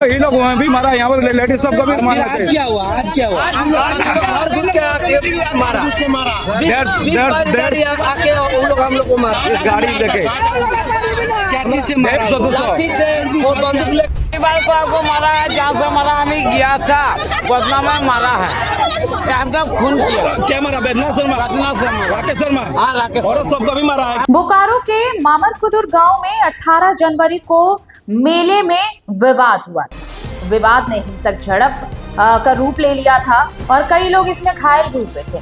ये लोग भी मारा, यहाँ पर लेडीज सबको भी मारा। आज क्या हुआ? आज क्या हुआ? और घुस के आके मारा। 20 गाड़ी आके उन लोग हम लोग को मारा। गाड़ी लेके क्या चीज से मारा? 100-200 लाठी से और बंदूक लेके। बार को आपको मारा है, जहाँ से मारा हमें गया था बदला में मारा है, एकदम खून किया। क्या मारा? बेदना शर्मा, राकेश शर्मा। हाँ, राकेश और सबको भी मारा है। बोकारो के मामरकुदुर गांव में 18 जनवरी को मेले में विवाद हुआ। विवाद ने हिंसक झड़प का रूप ले लिया था और कई लोग इसमें घायल भी हुए थे।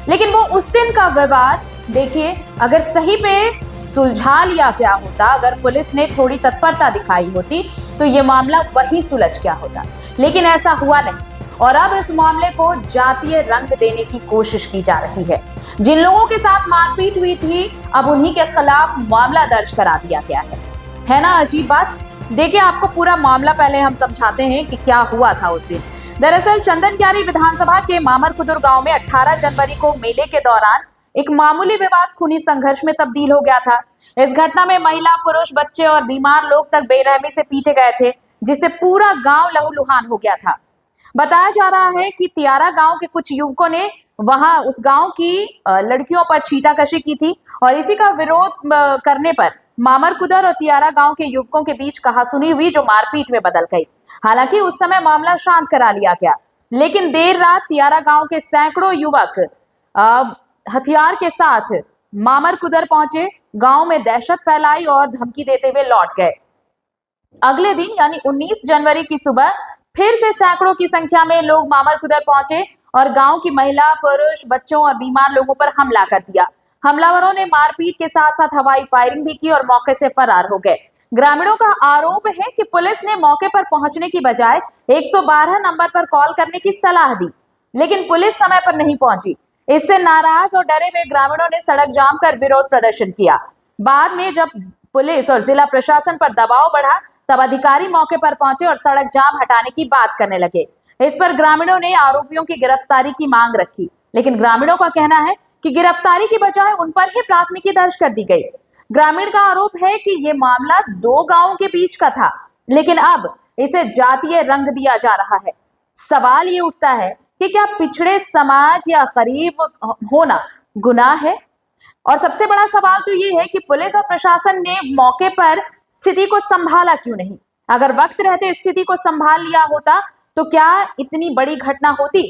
लेकिन वो उस दिन का विवाद देखिए, अगर सही पे सुलझा लिया गया होता, अगर पुलिस ने थोड़ी तत्परता दिखाई होती तो ये मामला वही सुलझ गया होता। लेकिन ऐसा हुआ नहीं और अब इस मामले को जातीय रंग देने की कोशिश की जा रही है। जिन लोगों के साथ मारपीट हुई थी, अब उन्हीं के खिलाफ मामला दर्ज करा दिया गया है ना अजीब बात। देखिए, आपको पूरा मामला पहले हम समझाते हैं कि क्या हुआ था उस दिन। दरअसल चंदनक्यारी विधानसभा के मामरकुदुर गांव में 18 जनवरी को मेले के दौरान एक मामूली विवाद खूनी संघर्ष में तब्दील हो गया था। इस घटना में महिला, पुरुष, बच्चे और बीमार लोग तक बेरहमी से पीटे गए थे, जिससे पूरा गांव लहूलुहान हो गया था। बताया जा रहा है कि तियारा गांव के कुछ युवकों ने वहां उस गांव की लड़कियों पर छीटाकशी की थी और इसी का विरोध करने पर मामरकुदर और तियारा गांव के युवकों के बीच कहासुनी हुई, जो मारपीट में बदल गई। हालांकि उस समय मामला शांत करा लिया गया, लेकिन देर रात तियारा गांव के सैकड़ों युवक हथियार के साथ मामरकुदर पहुंचे, गांव में दहशत फैलाई और धमकी देते हुए लौट गए। अगले दिन यानी 19 जनवरी की सुबह फिर से सैकड़ों की संख्या में लोग मामरकुदर पहुंचे और गांव की महिला, पुरुष, बच्चों और बीमार लोगों पर हमला कर दिया। हमलावरों ने मारपीट के साथ साथ हवाई फायरिंग भी की और मौके से फरार हो गए। ग्रामीणों का आरोप है कि पुलिस ने मौके पर पहुंचने की बजाय 112 नंबर पर कॉल करने की सलाह दी, लेकिन पुलिस समय पर नहीं पहुंची। इससे नाराज और डरे हुए ग्रामीणों ने सड़क जाम कर विरोध प्रदर्शन किया। बाद में जब पुलिस और जिला प्रशासन पर दबाव बढ़ा, तब अधिकारी मौके पर पहुंचे और सड़क जाम हटाने की बात करने लगे। इस पर ग्रामीणों ने आरोपियों की गिरफ्तारी की मांग रखी, लेकिन ग्रामीणों का कहना है कि गिरफ्तारी की बजाय उन पर ही प्राथमिकी दर्ज कर दी गई। ग्रामीण का आरोप है कि ये मामला दो गांवों के बीच का था, लेकिन अब इसे जातीय रंग दिया जा रहा है। सवाल ये उठता है कि क्या पिछड़े समाज या गरीब होना गुनाह है? और सबसे बड़ा सवाल तो ये है कि पुलिस और प्रशासन ने मौके पर स्थिति को संभाला क्यों नहीं? अगर वक्त रहते स्थिति को संभाल लिया होता तो क्या इतनी बड़ी घटना होती?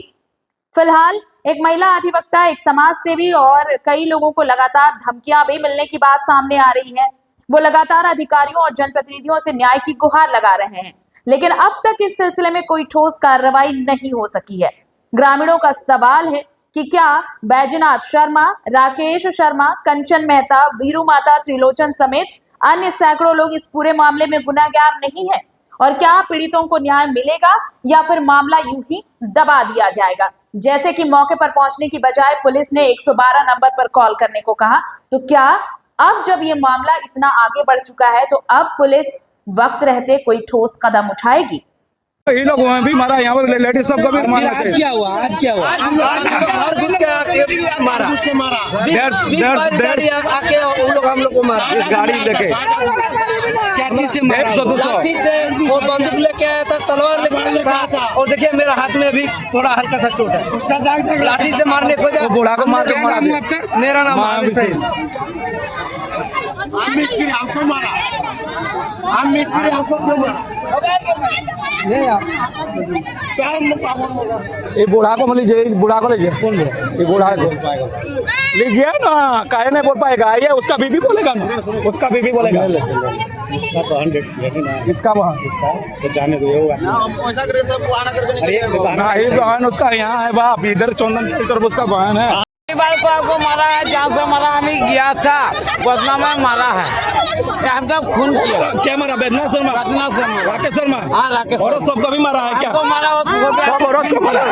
फिलहाल एक महिला अधिवक्ता, एक समाज सेवी और कई लोगों को लगातार धमकियां भी मिलने की बात सामने आ रही है। वो लगातार अधिकारियों और जनप्रतिनिधियों से न्याय की गुहार लगा रहे हैं, लेकिन अब तक इस सिलसिले में कोई ठोस कार्रवाई नहीं हो सकी है। ग्रामीणों का सवाल है कि क्या बैजनाथ शर्मा, राकेश शर्मा, कंचन मेहता, वीरू माता, त्रिलोचन समेत अन्य सैकड़ों लोग इस पूरे मामले में गुनहगार नहीं है? और क्या पीड़ितों को न्याय मिलेगा या फिर मामला यूं ही दबा दिया जाएगा? जैसे कि मौके पर पहुंचने की बजाय पुलिस ने 112 नंबर पर कॉल करने को कहा, तो क्या अब जब ये मामला इतना आगे बढ़ चुका है तो अब पुलिस वक्त रहते कोई ठोस कदम उठाएगी? ये लोग भी मारा, यहाँ पर लेडीज सबको भी मारा। आज क्या हुआ? आज क्या हुआ? और घुस के आके मारा। 20 गाड़ी आके उन लोग हम लोग को मारा। गाड़ी लेके क्या चीज से मारा? 100-200 लाठी से और बंदूक लेके आया था, तलवार लेके आया था। और देखिए मेरा हाथ में भी थोड़ा हल्का सा चोट है। लाठी से मारने को जा, बूढ़ा को मार के मारा। मेरा नाम विशेष हमको मारा, हम मिस्त्री हमको ये बूढ़ा को लीजिए, बूढ़ा को लीजिए, ये बूढ़ा को लीजिए ना, काहे नहीं बोल पाएगा? ये उसका बीबी बोलेगा ना, उसका बीबी बोलेगा। इसका वहाँ तो जाने दो, ये होगा नहीं, बहन उसका यहाँ है बाप, इधर चंदन की तरफ उसका बहन है। बार को आपको मारा है, जहाँ से मारा हमें गया था बदला में मारा है, एकदम खून किया। क्या मारा? बेदना शर्मा, राकेश शर्मा। हाँ, राकेश और सबको भी मारा है क्या? तो मारा हो सब औरत को मारा है।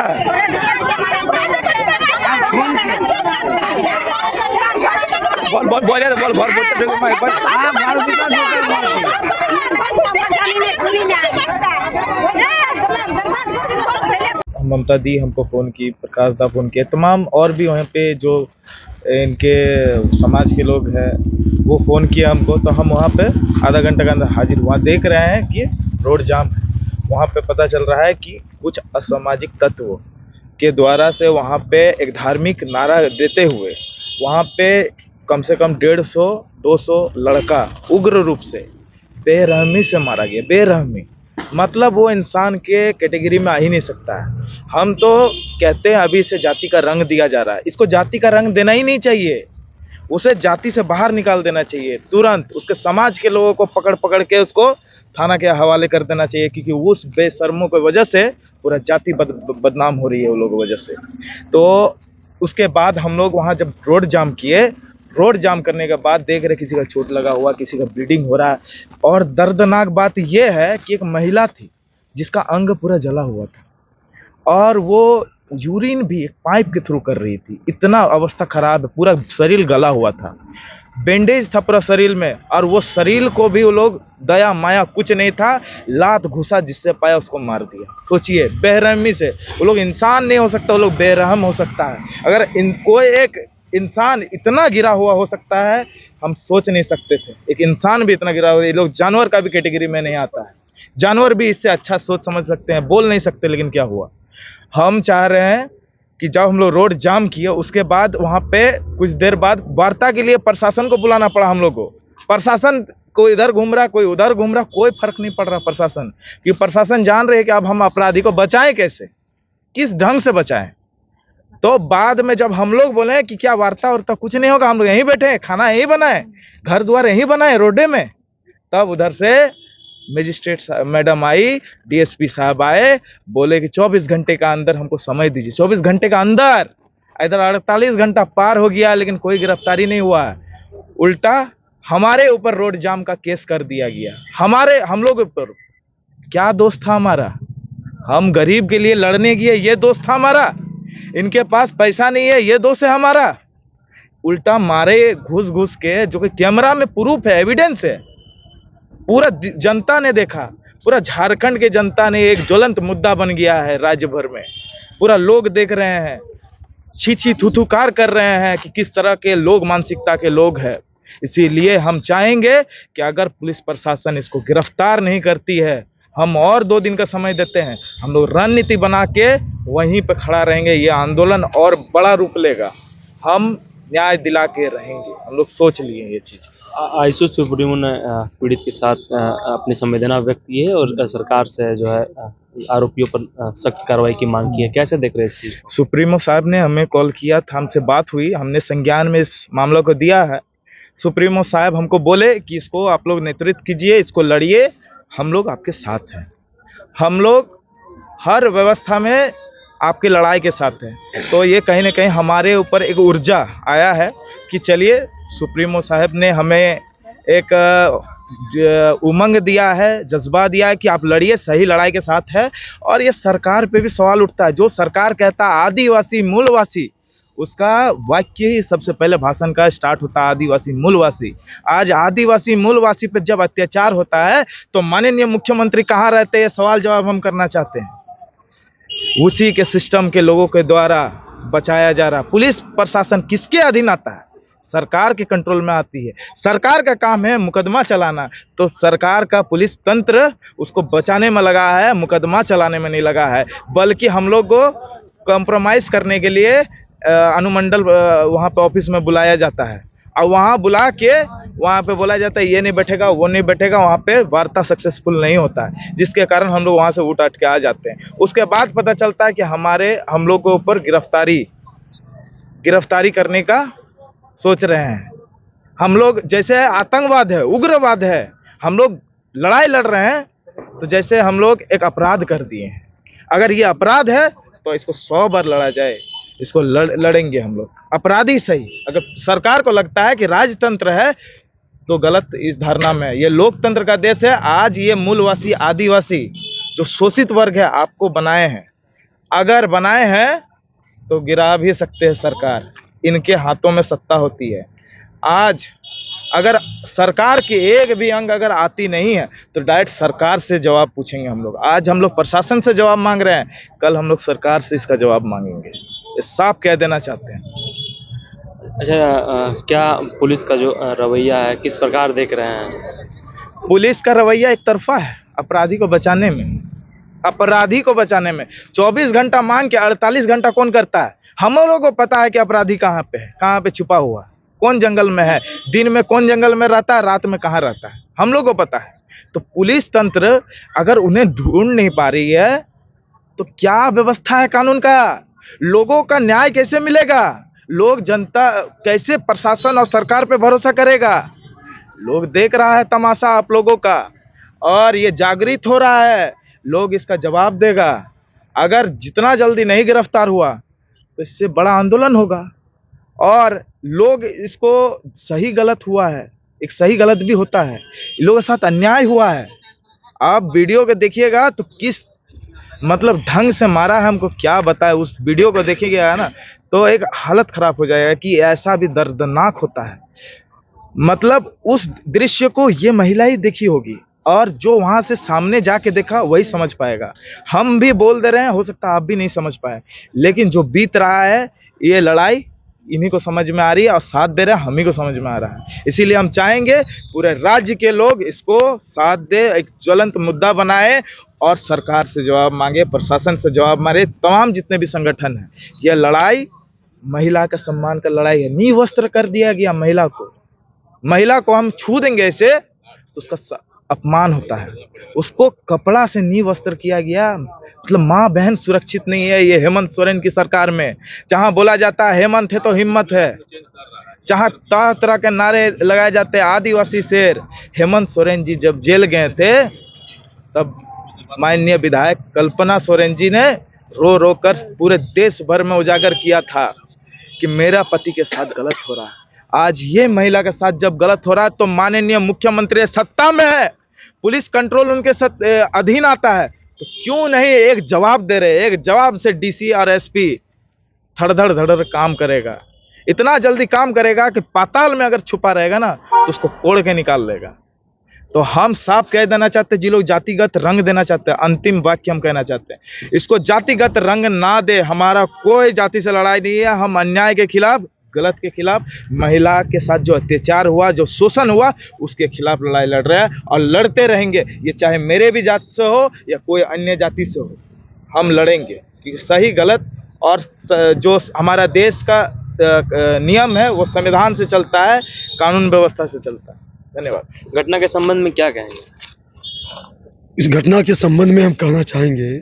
बोल बोल बोले बोल भर ममता दी हमको फ़ोन की, प्रकाश दा फ़ोन किया, तमाम और भी वहाँ पे जो इनके समाज के लोग हैं वो फ़ोन किया हमको, तो हम वहाँ पे आधा घंटा के अंदर हाजिर हुआ। देख रहे हैं कि रोड जाम है, वहाँ पे पता चल रहा है कि कुछ असामाजिक तत्व के द्वारा से वहाँ पे एक धार्मिक नारा देते हुए वहाँ पे कम से कम 150-200 लड़का उग्र रूप से बेरहमी से मारा गया। बेरहमी मतलब वो इंसान के कैटेगरी में आ ही नहीं सकता है। हम तो कहते हैं अभी इसे जाति का रंग दिया जा रहा है, इसको जाति का रंग देना ही नहीं चाहिए, उसे जाति से बाहर निकाल देना चाहिए तुरंत। उसके समाज के लोगों को पकड़ पकड़ के उसको थाना के हवाले कर देना चाहिए, क्योंकि उस बेशर्मों की वजह से पूरा जाति बदनाम हो रही है उन लोगों की वजह से। तो उसके बाद हम लोग वहाँ जब रोड जाम किए, रोड जाम करने के बाद देख रहे किसी का चोट लगा हुआ, किसी का ब्लीडिंग हो रहा है। और दर्दनाक बात यह है कि एक महिला थी जिसका अंग पूरा जला हुआ था और वो यूरिन भी एक पाइप के थ्रू कर रही थी। इतना अवस्था खराब है, पूरा शरीर गला हुआ था, बैंडेज था पूरा शरीर में। और वो शरीर को भी वो लोग दया माया कुछ नहीं था, लात घुसा जिससे पाया उसको मार दिया। सोचिए, बेरहमी से। वो लोग इंसान नहीं हो सकता, वो लोग बेरहम हो सकता है। अगर कोई एक इंसान इतना गिरा हुआ हो सकता है, हम सोच नहीं सकते थे। एक इंसान भी इतना गिरा हुआ, ये लोग जानवर का भी कैटेगरी में नहीं आता है। जानवर भी इससे अच्छा सोच समझ सकते हैं, बोल नहीं सकते। लेकिन क्या हुआ, हम चाह रहे हैं कि जब हम लोग रोड जाम किए उसके बाद वहाँ पे कुछ देर बाद वार्ता के लिए प्रशासन को बुलाना पड़ा हम लोग को। प्रशासन कोई इधर घूम रहा, कोई उधर घूम रहा, कोई फर्क नहीं पड़ रहा प्रशासन, क्योंकि प्रशासन जान रहे हैं कि अब हम अपराधी को बचाएं कैसे, किस ढंग से बचाएं। तो बाद में जब हम लोग बोले कि क्या वार्ता कुछ नहीं होगा, हम लोग यहीं बैठे, खाना यहीं बनाए, घर द्वार यहीं बनाए रोडे में, तब उधर से मजिस्ट्रेट मैडम आई, डीएसपी साहब आए, बोले कि 24 घंटे का अंदर हमको समय दीजिए। 24 घंटे का अंदर, इधर 48 घंटा पार हो गया लेकिन कोई गिरफ्तारी नहीं हुआ। उल्टा हमारे ऊपर रोड जाम का केस कर दिया गया। हम लोग ऊपर क्या दोस्त था हमारा? हम गरीब के लिए लड़ने गए, ये दोस्त था हमारा। इनके पास पैसा नहीं है, ये दोस्त है हमारा। उल्टा मारे घुस घुस के, जो कि कैमरा में प्रूफ है, एविडेंस है, पूरा जनता ने देखा, पूरा झारखंड के जनता ने, एक ज्वलंत मुद्दा बन गया है राज्य भर में। पूरा लोग देख रहे हैं, छी थुथुकार कर रहे हैं कि किस तरह के लोग, मानसिकता के लोग हैं। इसीलिए हम चाहेंगे कि अगर पुलिस प्रशासन इसको गिरफ्तार नहीं करती है, हम और 2 दिन का समय देते हैं, हम लोग रणनीति बना के वहीं पे खड़ा रहेंगे। ये आंदोलन और बड़ा रूप लेगा, हम न्याय दिला के रहेंगे। हम लोग सोच लिए ये चीज़। आइसो सुप्रीमो ने पीड़ित के साथ अपनी संवेदना व्यक्त की है और सरकार से जो है आरोपियों पर सख्त कार्रवाई की मांग की है। कैसे देख रहे हैं इस चीज़ को? सुप्रीमो साहब ने हमें कॉल किया था, हमसे बात हुई, हमने संज्ञान में इस मामले को दिया है। सुप्रीमो साहब हमको बोले कि इसको आप लोग नेतृत्व कीजिए, इसको लड़िए, हम लोग आपके साथ हैं, हम लोग हर व्यवस्था में आपकी लड़ाई के साथ हैं। तो ये कहीं ना कहीं हमारे ऊपर एक ऊर्जा आया है कि चलिए, सुप्रीमो साहब ने हमें एक उमंग दिया है, जज्बा दिया है कि आप लड़िए, सही लड़ाई के साथ है। और ये सरकार पे भी सवाल उठता है, जो सरकार कहता है आदिवासी मूलवासी, उसका वाक्य ही सबसे पहले भाषण का स्टार्ट होता है आदिवासी मूलवासी। आज आदिवासी मूलवासी पे जब अत्याचार होता है तो माननीय मुख्यमंत्री कहाँ रहते हैं, सवाल जवाब हम करना चाहते हैं। उसी के सिस्टम के लोगों के द्वारा बचाया जा रहा। पुलिस प्रशासन किसके अधीन आता है? सरकार के कंट्रोल में आती है। सरकार का काम है मुकदमा चलाना, तो सरकार का पुलिस तंत्र उसको बचाने में लगा है, मुकदमा चलाने में नहीं लगा है। बल्कि हम लोग को कॉम्प्रोमाइज़ करने के लिए अनुमंडल वहाँ पे ऑफिस में बुलाया जाता है, और वहाँ बुला के वहाँ पे बोला जाता है ये नहीं बैठेगा, वो नहीं बैठेगा। वहाँ पे वार्ता सक्सेसफुल नहीं होता है, जिसके कारण हम लोग वहाँ से उठ के आ जाते हैं। उसके बाद पता चलता है कि हम लोग के ऊपर गिरफ्तारी करने का सोच रहे हैं। हम लोग जैसे आतंकवाद है, उग्रवाद है, हम लोग लड़ाई लड़ रहे हैं, तो जैसे हम लोग एक अपराध कर दिए हैं। अगर ये अपराध है तो इसको 100 बार लड़ा जाए, इसको लड़ेंगे हम लोग। अपराधी सही, अगर सरकार को लगता है कि राजतंत्र है तो गलत इस धारणा में। ये लोकतंत्र का देश है। आज ये मूलवासी आदिवासी जो शोषित वर्ग है आपको बनाए हैं, अगर बनाए हैं तो गिरा भी सकते हैं सरकार। इनके हाथों में सत्ता होती है। आज अगर सरकार की एक भी अंग अगर आती नहीं है तो डायरेक्ट सरकार से जवाब पूछेंगे हम लोग। आज हम लोग प्रशासन से जवाब मांग रहे हैं, कल हम लोग सरकार से इसका जवाब मांगेंगे। ये साफ कह देना चाहते हैं। अच्छा, क्या पुलिस का जो रवैया है किस प्रकार देख रहे हैं? पुलिस का रवैया एक तरफा है अपराधी को बचाने में। अपराधी को बचाने में। 24 घंटा मांग के 48 घंटा कौन करता है? हम लोगों को पता है कि अपराधी कहाँ पे है, कहाँ पे छुपा हुआ है, कौन जंगल में है, दिन में कौन जंगल में रहता है, रात में कहाँ रहता है, हम लोग को पता है। तो पुलिस तंत्र अगर उन्हें ढूंढ नहीं पा रही है तो क्या व्यवस्था है कानून का? लोगों का न्याय कैसे मिलेगा? लोग, जनता कैसे प्रशासन और सरकार पे भरोसा करेगा? लोग देख रहा है तमाशा आप लोगों का, और ये जागृत हो रहा है, लोग इसका जवाब देगा। अगर जितना जल्दी नहीं गिरफ्तार हुआ तो इससे बड़ा आंदोलन होगा, और लोग इसको सही गलत हुआ है, एक सही गलत भी होता है, लोगों के साथ अन्याय हुआ है। आप वीडियो को देखिएगा तो किस मतलब ढंग से मारा है, हमको क्या बताए। उस वीडियो को देखिएगा ना तो एक हालत खराब हो जाएगा कि ऐसा भी दर्दनाक होता है। मतलब उस दृश्य को ये महिला ही देखी होगी, और जो वहां से सामने जाके देखा वही समझ पाएगा। हम भी बोल दे रहे हैं, हो सकता है आप भी नहीं समझ पाए, लेकिन जो बीत रहा है ये लड़ाई इन्हीं को समझ में आ रही है, और साथ दे रहे हैं हम ही को समझ में आ रहा है। इसीलिए हम चाहेंगे पूरे राज्य के लोग इसको साथ दे, एक ज्वलंत मुद्दा बनाए और सरकार से जवाब मांगे, प्रशासन से जवाब मांगे, तमाम जितने भी संगठन हैं। यह लड़ाई महिला का सम्मान का लड़ाई है। नींव वस्त्र कर दिया गया महिला को हम छू देंगे ऐसे तो उसका अपमान होता है। उसको कपड़ा से नींव वस्त्र किया गया, मतलब माँ बहन सुरक्षित नहीं है। ये हेमंत सोरेन की सरकार में, जहां बोला जाता है हेमंत है तो हिम्मत है, जहां तरह तरह के नारे लगाए जाते हैं आदिवासी शेर। हेमंत सोरेन जी जब जेल गए थे तब माननीय विधायक कल्पना सोरेन जी ने रो रो कर पूरे देश भर में उजागर किया था कि मेरा पति के साथ गलत हो रहा है। आज ये महिला के साथ जब गलत हो रहा है तो माननीय मुख्यमंत्री सत्ता में है, पुलिस कंट्रोल उनके अधीन आता है, तो क्यों नहीं एक जवाब दे रहे? एक जवाब से डीसी और एसपी धड़ धड़ काम करेगा, इतना जल्दी काम करेगा कि पाताल में अगर छुपा रहेगा ना तो उसको कोड़ के निकाल लेगा। तो हम साफ कह देना चाहते हैं, जी लोग जातिगत रंग देना चाहते हैं, अंतिम वाक्य हम कहना चाहते हैं, इसको जातिगत रंग ना दे। हमारा कोई जाति से लड़ाई नहीं है, हम अन्याय के खिलाफ, गलत के खिलाफ, महिला के साथ जो अत्याचार हुआ, जो शोषण हुआ, उसके खिलाफ लड़ाई लड़ रहे हैं और लड़ते रहेंगे। ये चाहे मेरे भी जाति से हो या कोई अन्य जाति से हो, हम लड़ेंगे, क्योंकि सही गलत और जो हमारा देश का नियम है वो संविधान से चलता है, कानून व्यवस्था से चलता है। धन्यवाद। घटना के संबंध में क्या कहेंगे? इस घटना के संबंध में हम कहना चाहेंगे